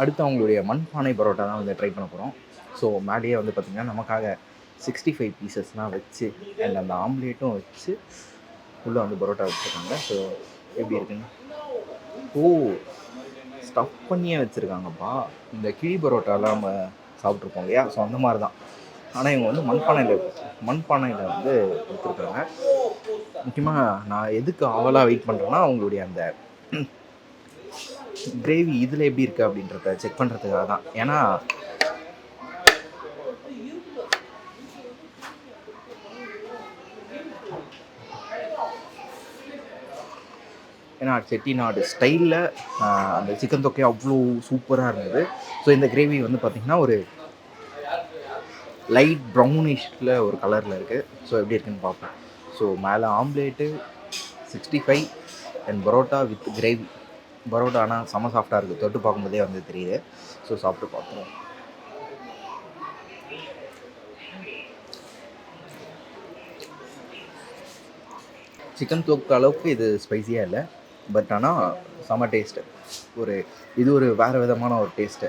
அடுத்து அவங்களுடைய மண்பானை பரோட்டா தான் வந்து ட்ரை பண்ண போகிறோம். ஸோ மேலேயே வந்து பார்த்திங்கன்னா நமக்காக 65 பீசஸ்லாம் வச்சு அண்ட் அந்த ஆம்லேட்டும் வச்சு உள்ளே வந்து பரோட்டா வச்சுருக்காங்க. ஸோ எப்படி இருக்குன்னு ஓ ஸ்டஃப் பண்ணியே வச்சுருக்காங்கப்பா. இந்த கிழி பரோட்டாலாம் நம்ம சாப்பிட்ருப்போம் இல்லையா, ஸோ அந்த மாதிரி தான். ஆனால் இவங்க வந்து மண்பானையில் வந்து கொடுத்துருக்காங்க. முக்கியமாக நான் எதுக்கு ஆவலாக வெயிட் பண்ணுறேன்னா அவங்களுடைய அந்த கிரேவி இதில் எப்படி இருக்குது அப்படின்றத செக் பண்ணுறதுக்காக தான். ஏன்னா செட்டிநாடு ஸ்டைலில் அந்த சிக்கன் தொக்கை அவ்வளோ சூப்பராக இருந்தது. ஸோ இந்த கிரேவி வந்து பார்த்திங்கன்னா ஒரு லைட் ப்ரௌனிஷில் ஒரு கலரில் இருக்குது. ஸோ எப்படி இருக்குன்னு பார்ப்போம். ஸோ மேலே omelette 65 and parotta with gravy. Parotta ஆனால் செம சாஃப்டாக இருக்குது, தொட்டு பார்க்கும்போதே வந்து தெரியுது. ஸோ சாப்பிட்டு பார்ப்போம். சிக்கன் தொக்கு அளவுக்கு இது ஸ்பைஸியாக இல்லை, பட் ஆனால் செம டேஸ்ட்டு. இது ஒரு வேறு விதமான ஒரு டேஸ்ட்டு.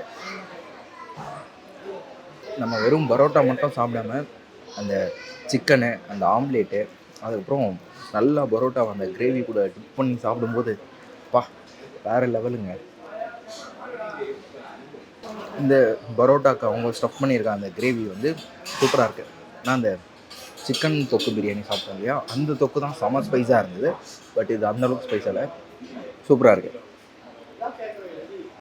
நம்ம வெறும் பரோட்டா மட்டும் சாப்பிடாம அந்த சிக்கனு, அந்த ஆம்லேட்டு, அதுக்கப்புறம் நல்லா பரோட்டா அந்த கிரேவி கூட டிப் பண்ணி சாப்பிடும்போது வேறு லெவலுங்க. இந்த பரோட்டாக்கு அவங்க ஸ்டஃப் பண்ணியிருக்க அந்த கிரேவி வந்து சூப்பராக இருக்குது. நான் அந்த சிக்கன் தொக்கு பிரியாணி சாப்பிட்டோம் இல்லையா, அந்த தொக்கு தான் செம ஸ்பைஸாக இருந்தது. பட் இது அந்தளவுக்கு ஸ்பைஸாக இல்லை, சூப்பராக இருக்குது.